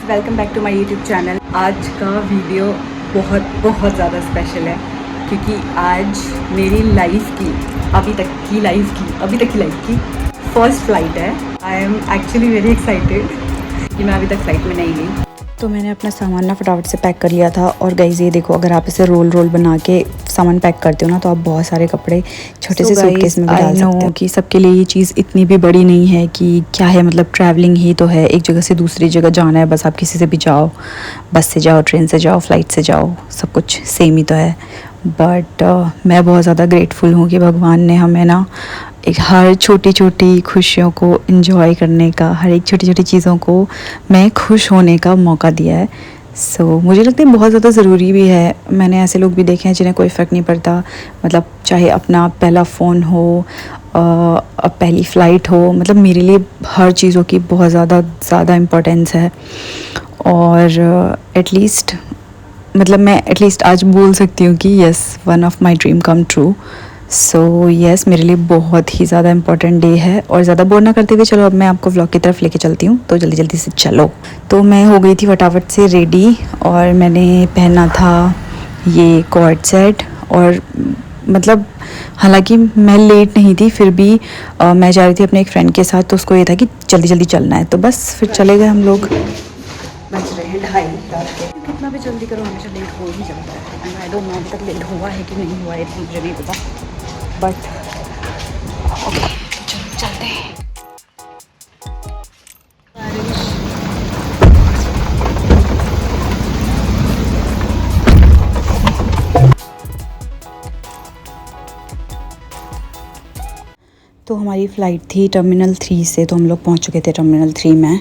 Welcome back to my YouTube channel. आज का video बहुत ज़्यादा स्पेशल है क्योंकि आज मेरी लाइफ की अभी तक की लाइफ की फर्स्ट फ्लाइट है। I am actually very excited कि मैं अभी तक फ़्लाइट में नहीं गई। तो मैंने अपना सामान ना फटाफट से पैक कर लिया था। और गाइस ये देखो, अगर आप इसे रोल बना के सामान पैक करते हो ना तो आप बहुत सारे कपड़े छोटे से सूटकेस में भी डाल सकते हो। कि सबके लिए ये चीज़ इतनी भी बड़ी नहीं है कि क्या है, मतलब ट्रैवलिंग ही तो है, एक जगह से दूसरी जगह जाना है। बस आप किसी से भी जाओ, बस से जाओ, ट्रेन से जाओ, फ्लाइट से जाओ, सब कुछ सेम ही तो है। बट मैं बहुत ज़्यादा ग्रेटफुल हूँ कि भगवान ने हमें ना एक हर छोटी छोटी खुशियों को एंजॉय करने का, हर एक छोटी छोटी चीज़ों को मैं खुश होने का मौका दिया है। मुझे लगता है बहुत ज़्यादा ज़रूरी भी है। मैंने ऐसे लोग भी देखे हैं जिन्हें कोई फ़र्क नहीं पड़ता, मतलब चाहे अपना पहला फ़ोन हो, पहली फ़्लाइट हो, मतलब मेरे लिए हर चीज़ों की बहुत ज़्यादा इम्पोर्टेंस है। और एटलीस्ट मतलब मैं एटलीस्ट आज बोल सकती हूँ कि yes, one of my dream come true. So yes, मेरे लिए बहुत ही ज़्यादा इम्पॉर्टेंट डे है। और ज़्यादा बोर ना करते हुए चलो अब मैं आपको व्लॉग की तरफ लेके चलती हूँ। तो जल्दी से चलो। तो मैं हो गई थी फटाफट से रेडी और मैंने पहना था ये कॉर्ड सेट। और मतलब हालांकि मैं लेट नहीं थी, फिर भी मैं जा रही थी अपने एक फ्रेंड के साथ, तो उसको ये था कि जल्दी चलना है, तो बस फिर चले गए हम लोग। बज रहे हैं 2:30 के। कितना भी जल्दी करो हमेशा लेट हो ही जाता है। एंड आई डोंट नो अभी तक लेट हुआ है कि नहीं हुआ है, मुझे नहीं पता। बट ओके, चलते हैं। तो हमारी फ़्लाइट थी टर्मिनल 3 से, तो हम लोग पहुंच चुके थे टर्मिनल 3 में।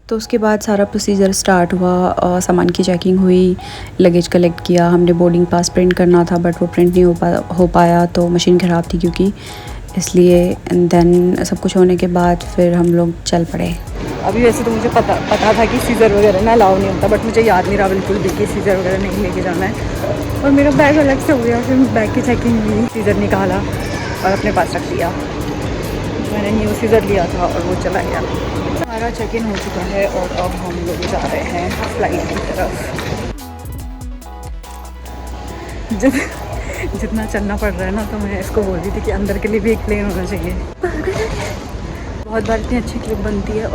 तो उसके बाद सारा प्रोसीजर स्टार्ट हुआ, सामान की चेकिंग हुई, लगेज कलेक्ट किया। हमने बोर्डिंग पास प्रिंट करना था बट वो प्रिंट नहीं हो पाया, तो मशीन ख़राब थी क्योंकि, इसलिए। एंड देन सब कुछ होने के बाद फिर हम लोग चल पड़े। अभी वैसे तो मुझे पता था कि सीज़र वगैरह ना अलाउ नहीं होता, बट मुझे याद नहीं रहा बिल्कुल भी कि सीज़र वगैरह नहीं लेके जाना है। और मेरा बैग अलग से हो गया, फिर बैग की चेकिंग हुई, सीज़र निकाला और अपने पास रख लिया। मैंने न्यू सीज़र लिया था और वो चला गया। हमारा चेक इन हो चुका है और अब हम लोग जा रहे हैं फ्लाइट की तरफ। जितना चलना पड़ रहा है ना, तो मैं इसको बोल रही थी कि अंदर के लिए भी एक प्लेन होना चाहिए। बहुत बार इतनी अच्छी क्लिप बनती है।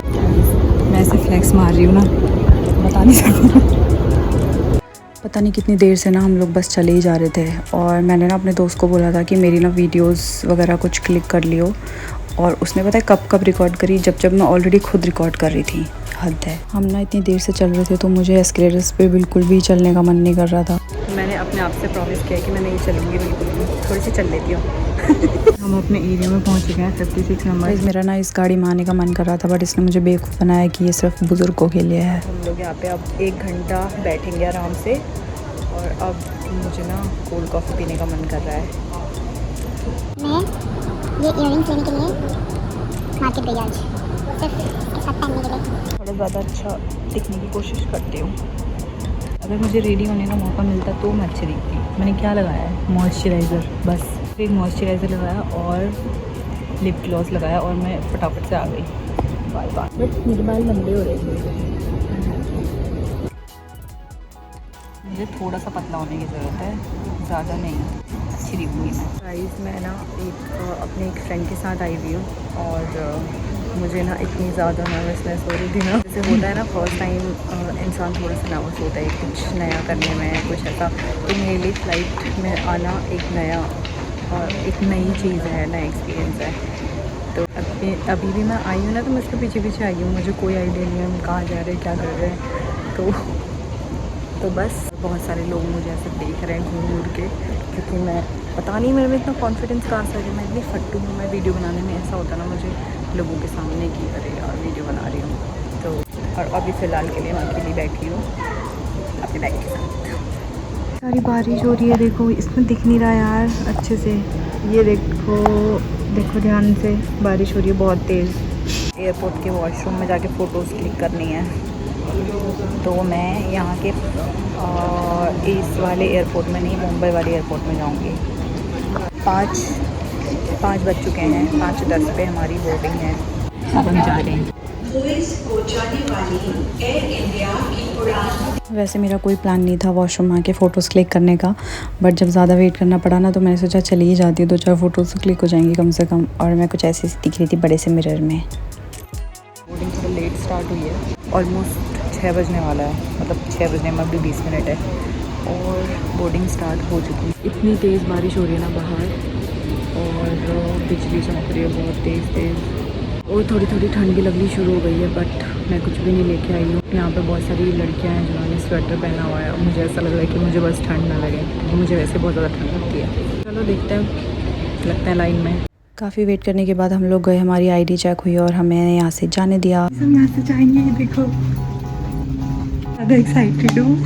मैं ऐसे फ्लैक्स मार रही हूँ ना, बता नहीं सकती। पता नहीं कितनी देर से ना हम लोग बस चले ही जा रहे थे। और मैंने ना अपने दोस्त को बोला था कि मेरी ना वीडियोस वगैरह कुछ क्लिक कर लियो, और उसने पता है कब रिकॉर्ड करी, जब मैं ऑलरेडी खुद रिकॉर्ड कर रही थी। हद है। हम ना इतनी देर से चल रहे थे तो मुझे एस्केलेटर्स पे बिल्कुल भी चलने का मन नहीं कर रहा था। मैंने अपने आप से प्रॉमिस किया कि मैं नहीं चलूँगी बिल्कुल भी, थोड़ी सी चल लेती हूँ। हम अपने एरिया में पहुँच गए हैं, 56 नंबर। मेरा ना इस गाड़ी में आने का मन कर रहा था बट इसने मुझे बेवकूफ़ बनाया कि ये सिर्फ बुज़ुर्गों के लिए है। हम लोग यहाँ पे अब 1 घंटा बैठेंगे आराम से। और अब मुझे ना कोल्ड कॉफ़ी पीने का मन कर रहा है। मैं ये इयररिंग्स लेने के लिए मार्केट गई आज, सिर्फ इसके साथ पहनने के लिए। थोड़ा ज़्यादा अच्छा दिखने की कोशिश करती हूँ। अगर मुझे रेडी होने का मौका मिलता तो मैं अच्छी दिखती। मैंने क्या लगाया है, मॉइस्चराइज़र, बस एक मॉइस्चराइज़र लगाया और लिप ग्लॉस लगाया और मैं फटाफट से आ गई। बाय। बट मेरे बाल लंबे हो रहे थे, मुझे थोड़ा सा पतला होने की ज़रूरत है, ज़्यादा नहीं। अच्छी दिखूँगी मैं। गाइस मैं ना अपने एक फ्रेंड के साथ आई हुई हूँ और मुझे ना इतनी ज़्यादा नर्वसनेस हो रही थी ना, जैसे होता है ना फर्स्ट टाइम इंसान थोड़ा सा नर्वस होता है कुछ नया करने में, कुछ ऐसा। तो मेरे लिए फ़्लाइट में आना एक नया और एक नई चीज़ है, नया एक्सपीरियंस है। तो अभी भी मैं आई हूँ ना, तो मैं उसके पीछे आई हूँ। मुझे कोई आइडिया नहीं है हम कहाँ जा रहे हैं, क्या कर रहे हैं। तो बस बहुत सारे लोग मुझे ऐसे देख रहे हैं घूर के, क्योंकि मैं पता नहीं मेरे में इतना कॉन्फिडेंस कहाँ से है। मैं इतनी फट्टू हूँ। मैं वीडियो बनाने में ऐसा होता ना मुझे लोगों के सामने की अरे यार वीडियो बना रही हूँ। तो और अभी फ़िलहाल के लिए मैं अकेली बैठी हूँ अपने बैग के साथ। सारी बारिश हो रही है, देखो इसमें दिख नहीं रहा यार अच्छे से। ये देखो ध्यान से, बारिश हो रही है बहुत तेज़। एयरपोर्ट के वॉशरूम में जाके फ़ोटोज़ क्लिक करनी है, तो मैं यहाँ के इस वाले एयरपोर्ट में नहीं, मुंबई वाले एयरपोर्ट में जाऊँगी। 5 बज चुके हैं, 5:10 पे हमारी बोर्डिंग है। अब हम जा रहे हैं। वैसे मेरा कोई प्लान नहीं था वॉशरूम आके फ़ोटोज़ क्लिक करने का, बट जब ज़्यादा वेट करना पड़ा ना तो मैंने सोचा चली ही जाती हूँ, 2-4 फ़ोटोज़ तो क्लिक हो जाएंगी कम से कम। और मैं कुछ ऐसी दिख रही थी बड़े से मिरर में। बोर्डिंग थोड़ा लेट स्टार्ट हुई है, ऑलमोस्ट 6 बजने वाला है, मतलब 6 बजने में अभी 20 मिनट है और बोर्डिंग स्टार्ट हो चुकी है। इतनी तेज़ बारिश हो रही है ना बाहर, और बिजली चमक रही है बहुत तेज़ और थोड़ी थोड़ी ठंड भी लगनी शुरू हो गई है, बट मैं कुछ भी नहीं लेके आई हूँ। यहाँ पे बहुत सारी लड़कियाँ हैं जिन्होंने स्वेटर पहना हुआ है, मुझे ऐसा लग रहा है कि मुझे बस ठंड ना लगे, क्योंकि मुझे वैसे बहुत ज़्यादा ठंड लगती है। चलो देखते हैं, लगते हैं लाइन में। काफ़ी वेट करने के बाद हम लोग गए, हमारी आईडी चेक हुई और हमें यहाँ से जाने दिया। हम यहाँ से जाएंगे, देखो ज़्यादा एक्साइटेड हूँ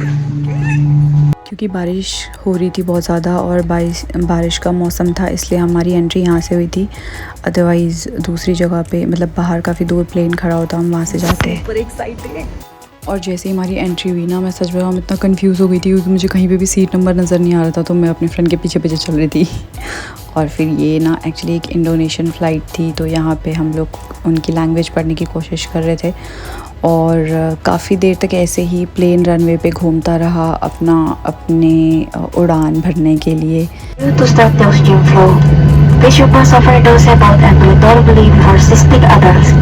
क्योंकि बारिश हो रही थी बहुत ज़्यादा और बारिश का मौसम था, इसलिए हमारी एंट्री यहाँ से हुई थी। अदरवाइज़ दूसरी जगह पे, मतलब बाहर काफ़ी दूर प्लेन खड़ा होता, हम वहाँ से जाते। पर एक्साइटेड। और जैसे ही हमारी एंट्री हुई ना, मैं सच में हम इतना कंफ्यूज हो गई थी क्योंकि मुझे कहीं पे भी सीट नंबर नज़र नहीं आ रहा था, तो मैं अपने फ्रेंड के पीछे पीछे चल रही थी। और फिर ये ना एक्चुअली एक इंडोनेशियन फ़्लाइट थी, तो यहाँ पे हम लोग उनकी लैंग्वेज पढ़ने की कोशिश कर रहे थे और काफ़ी देर तक ऐसे ही प्लेन रनवे पे घूमता रहा अपने उड़ान भरने के लिए। To start the oxygen flow, patients suffer dose about ambulatory for cystic adults.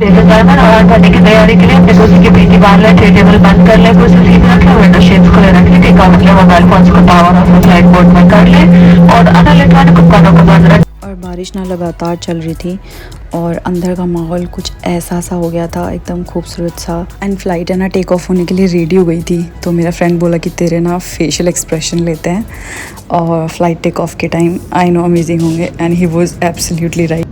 और भरने की तैयारी के लिए अपने कुर्सी की पीठी बांध लें, टेबल बंद कर लें, कुर्सी सीधा रखें, विंडो शेड्स खुले रखें, टेक आउट के मोबाइल फोन्स को पावर ऑफ फ्लाइट मोड में कर लें और अन्य इलेक्ट्रॉनिक उपकरणों को बंद रखें। और बारिश ना लगातार चल रही थी और अंदर का माहौल कुछ ऐसा सा हो गया था, एकदम खूबसूरत सा। एंड फ्लाइट है ना टेक ऑफ होने के लिए रेडी हो गई थी, तो मेरा फ्रेंड बोला कि तेरे ना फेशियल एक्सप्रेशन लेते हैं और फ्लाइट टेक ऑफ के टाइम आई नो अमेजिंग होंगे, and he was absolutely right.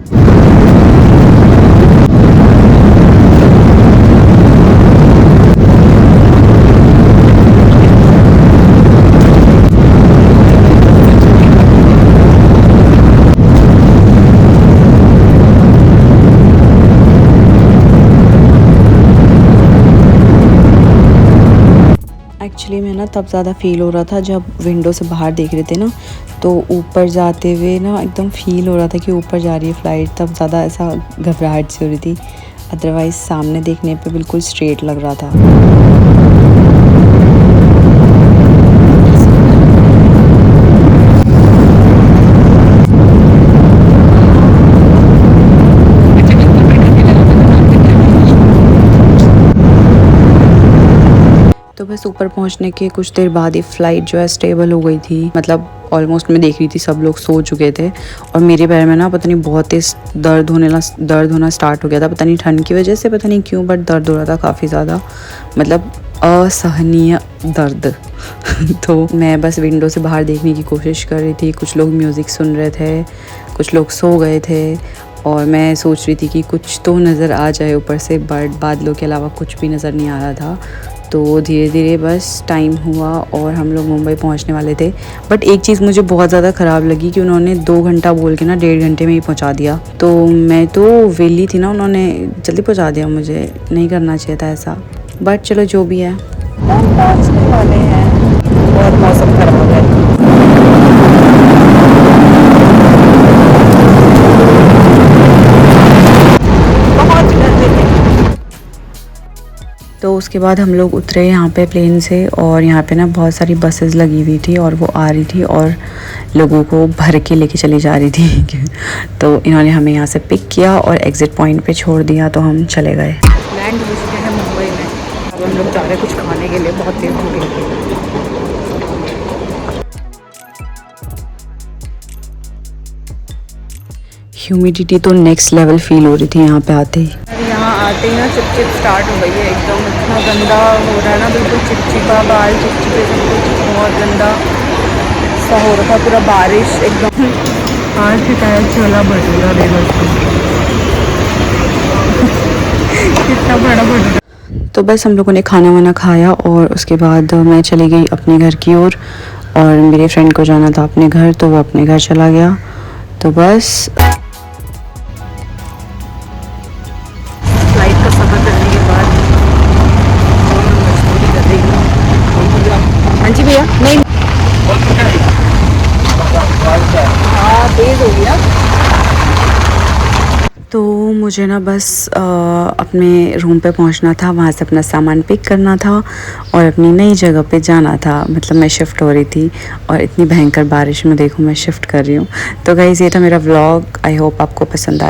Actually में ना तब ज़्यादा फील हो रहा था जब विंडो से बाहर देख रहे थे ना, तो ऊपर जाते हुए ना एकदम फील हो रहा था कि ऊपर जा रही है फ़्लाइट, तब ज़्यादा ऐसा घबराहट सी हो रही थी। अदरवाइज़ सामने देखने पे बिल्कुल स्ट्रेट लग रहा था। तो बस ऊपर पहुंचने के कुछ देर बाद ही फ़्लाइट जो है स्टेबल हो गई थी, मतलब ऑलमोस्ट मैं देख रही थी सब लोग सो चुके थे और मेरे पैर में ना पता नहीं बहुत तेज़ दर्द होना स्टार्ट हो गया था, पता नहीं ठंड की वजह से, पता नहीं क्यों, बट दर्द हो रहा था काफ़ी ज़्यादा, मतलब असहनीय दर्द। तो मैं बस विंडो से बाहर देखने की कोशिश कर रही थी, कुछ लोग म्यूज़िक सुन रहे थे, कुछ लोग सो गए थे और मैं सोच रही थी कि कुछ तो नज़र आ जाए ऊपर से, बट बादलों के अलावा कुछ भी नज़र नहीं आ रहा था। तो धीरे धीरे बस टाइम हुआ और हम लोग मुंबई पहुंचने वाले थे। बट एक चीज़ मुझे बहुत ज़्यादा ख़राब लगी कि उन्होंने 2 घंटा बोल के ना 1.5 घंटे में ही पहुंचा दिया। तो मैं तो वेली थी ना, उन्होंने जल्दी पहुंचा दिया, मुझे नहीं करना चाहिए था ऐसा, बट चलो जो भी है। पहुंचने वाले हैं और मौसम खराब है। तो उसके बाद हम लोग उतरे यहाँ पे प्लेन से और यहाँ पे ना बहुत सारी बसेस लगी हुई थी और वो आ रही थी और लोगों को भर के लेके चली जा रही थी। तो इन्होंने हमें यहाँ से पिक किया और एग्ज़िट पॉइंट पे छोड़ दिया, तो हम चले गए। लैंड हो चुके हैं मुंबई में, अब हम लोग जा रहे हैं कुछ खाने के लिए, बहुत तेज़ हो गई थी। ह्यूमिडिटी तो नेक्स्ट लेवल फील हो रही थी यहाँ पे आते ही। यहाँ आते ही ना चिपचिप स्टार्ट हो गई है, एकदम इतना गंदा हो रहा है ना, बिल्कुल चिपचिपा, बाल चिपचिपे, सब कुछ बहुत गंदा सा हो रहा था, पूरा बारिश एकदम। आज शिकायत छोला भटूरा दे कितना बड़ा भटूरा। तो बस हम लोगों ने खाना वाना खाया और उसके बाद मैं चली गई अपने घर की ओर और मेरे फ्रेंड को जाना था अपने घर, तो वो अपने घर चला गया। तो बस फ्लाइट का सफ़र करने के बाद मजबूरी कर रही हूँ। हाँ जी भैया, नहीं हाँ तेज़ हो गया। तो मुझे ना बस अपने रूम पे पहुंचना था, वहाँ से अपना सामान पिक करना था और अपनी नई जगह पे जाना था। मतलब मैं शिफ्ट हो रही थी और इतनी भयंकर बारिश में देखो मैं शिफ्ट कर रही हूँ। तो गाइज़ ये था मेरा व्लॉग। आई होप आपको पसंद आया।